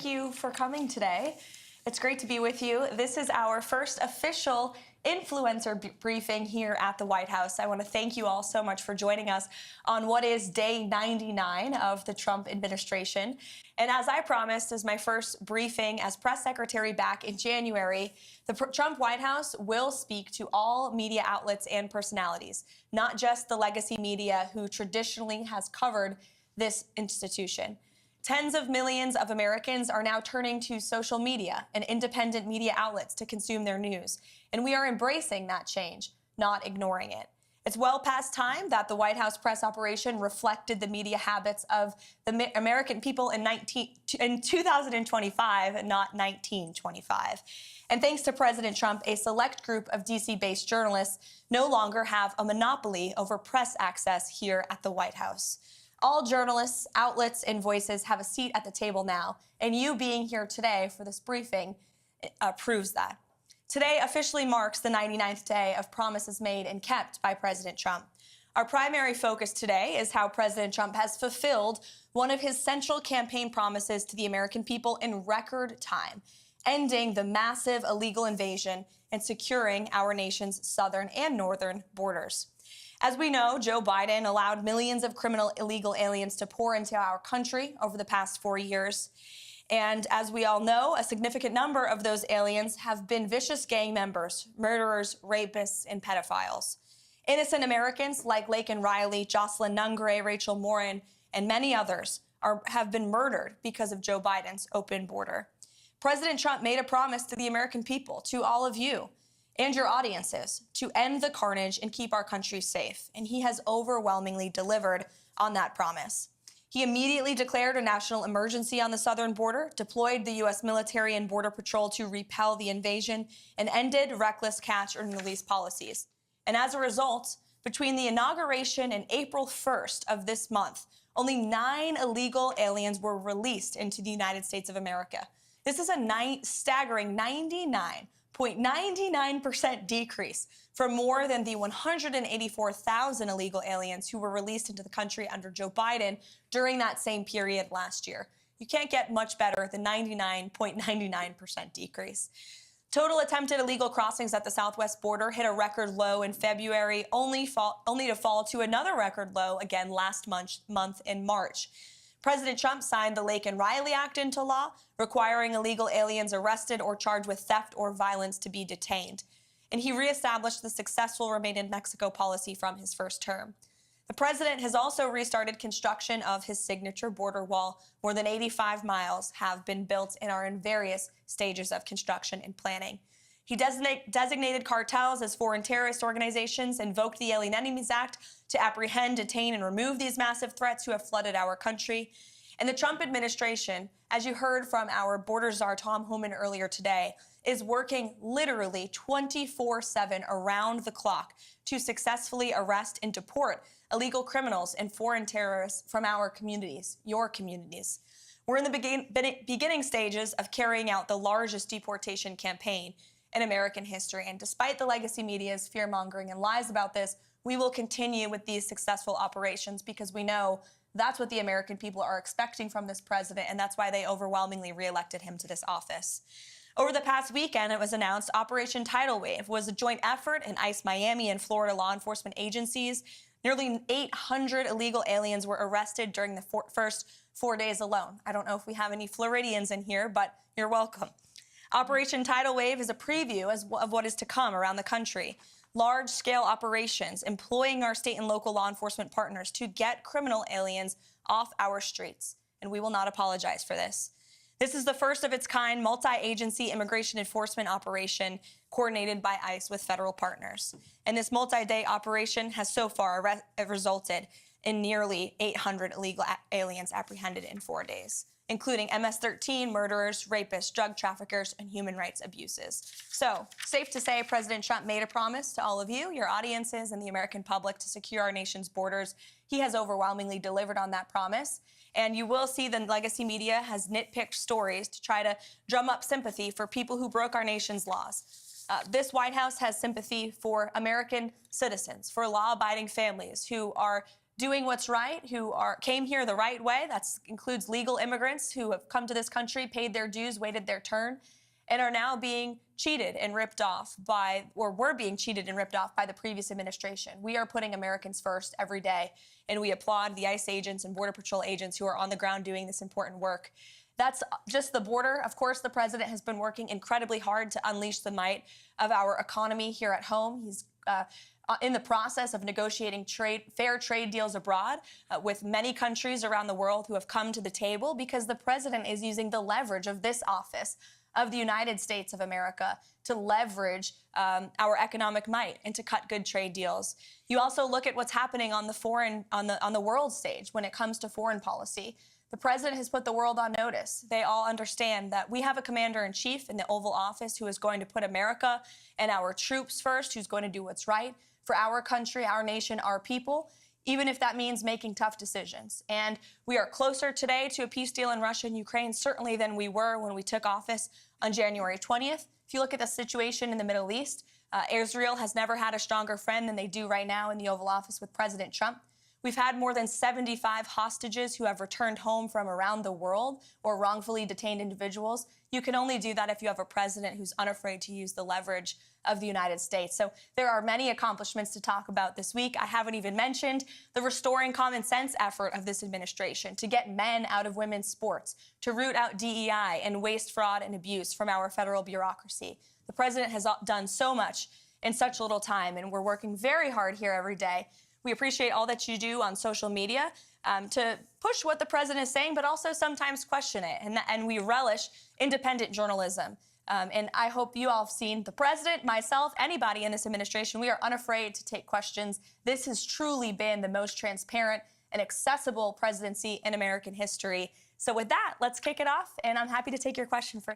thank you for coming today. It's great to be with you. This is our first official influencer briefing here at the White House. I want to thank you all so much for joining us on what is day 99 of the Trump administration. And as I promised, as my first briefing as press secretary back in January, the Trump White House will speak to all media outlets and personalities, not just the legacy media who traditionally has covered this institution. Tens of millions of Americans are now turning to social media and independent media outlets to consume their news. And we are embracing that change, not ignoring it. It's well past time that the White House press operation reflected the media habits of the American people in 2025 and not 1925. And thanks to President Trump, a select group of D.C.-based journalists no longer have a monopoly over press access here at the White House. All journalists, outlets, and voices have a seat at the table now, and you being here today for this briefing proves that. Today officially marks the 99th day of promises made and kept by President Trump. Our primary focus today is how President Trump has fulfilled one of his central campaign promises to the American people in record time, ending the massive illegal invasion and securing our nation's southern and northern borders. As we know, Joe Biden allowed millions of criminal illegal aliens to pour into our country over the past 4 years. And as we all know, a significant number of those aliens have been vicious gang members, murderers, rapists, and pedophiles. Innocent Americans like Laken Riley, Jocelyn Nungray, Rachel Morin, and many others have been murdered because of Joe Biden's open border. President Trump made a promise to the American people, to all of you, and your audiences, to end the carnage and keep our country safe. And he has overwhelmingly delivered on that promise. He immediately declared a national emergency on the southern border, deployed the U.S. military and Border Patrol to repel the invasion, and ended reckless catch and release policies. And as a result, between the inauguration and April 1st of this month, only 9 illegal aliens were released into the United States of America. This is a staggering 99.99% decrease from more than the 184,000 illegal aliens who were released into the country under Joe Biden during that same period last year. You can't get much better than 99.99% decrease. Total attempted illegal crossings at the southwest border hit a record low in February, only to fall to another record low again last month in March. President Trump signed the Laken Riley Act into law, requiring illegal aliens arrested or charged with theft or violence to be detained. And he reestablished the successful Remain in Mexico policy from his first term. The president has also restarted construction of his signature border wall. More than 85 miles have been built and are in various stages of construction and planning. He designated cartels as foreign terrorist organizations, invoked the Alien Enemies Act to apprehend, detain, and remove these massive threats who have flooded our country. And the Trump administration, as you heard from our border czar Tom Homan earlier today, is working literally 24/7 around the clock to successfully arrest and deport illegal criminals and foreign terrorists from our communities, your communities. We're in the beginning stages of carrying out the largest deportation campaign in American history. And despite the legacy media's fear-mongering and lies about this, we will continue with these successful operations because we know that's what the American people are expecting from this president, and that's why they overwhelmingly reelected him to this office. Over the past weekend, it was announced Operation Tidal Wave was a joint effort in ICE Miami and Florida law enforcement agencies. Nearly 800 illegal aliens were arrested during the first 4 days alone. I don't know if we have any Floridians in here, but you're welcome. Operation Tidal Wave is a preview of what is to come around the country. Large-scale operations employing our state and local law enforcement partners to get criminal aliens off our streets. And we will not apologize for this. This is the first of its kind multi-agency immigration enforcement operation coordinated by ICE with federal partners. And this multi-day operation has so far resulted in nearly 800 illegal aliens apprehended in 4 days, including MS-13, murderers, rapists, drug traffickers, and human rights abuses. So, safe to say, President Trump made a promise to all of you, your audiences, and the American public to secure our nation's borders. He has overwhelmingly delivered on that promise. And you will see the legacy media has nitpicked stories to try to drum up sympathy for people who broke our nation's laws. This White House has sympathy for American citizens, for law-abiding families who are doing what's right, who came here the right way. That includes legal immigrants who have come to this country, paid their dues, waited their turn, and are now being cheated and ripped off by, or were being cheated and ripped off by the previous administration. We are putting Americans first every day, and we applaud the ICE agents and Border Patrol agents who are on the ground doing this important work. That's just the border. Of course, the president has been working incredibly hard to unleash the might of our economy here at home. He's in the process of negotiating fair trade deals abroad with many countries around the world who have come to the table because the president is using the leverage of this office of the United States of America to leverage our economic might and to cut good trade deals. You also look at what's happening on the world stage when it comes to foreign policy. The president has put the world on notice. They all understand that we have a commander-in-chief in the Oval Office who is going to put America and our troops first, who's going to do what's right for our country, our nation, our people, even if that means making tough decisions. And we are closer today to a peace deal in Russia and Ukraine, certainly than we were when we took office on January 20th. If you look at the situation in the Middle East, Israel has never had a stronger friend than they do right now in the Oval Office with President Trump. We've had more than 75 hostages who have returned home from around the world, or wrongfully detained individuals. You can only do that if you have a president who's unafraid to use the leverage of the United States. So there are many accomplishments to talk about this week. I haven't even mentioned the Restoring Common Sense effort of this administration to get men out of women's sports, to root out DEI and waste, fraud, and abuse from our federal bureaucracy. The president has done so much in such little time, and we're working very hard here every day. We appreciate all that you do on social media to push what the president is saying, but also sometimes question it. And we relish independent journalism. And I hope you all have seen the president, myself, anybody in this administration. We are unafraid to take questions. This has truly been the most transparent and accessible presidency in American history. So with that, let's kick it off. And I'm happy to take your question first.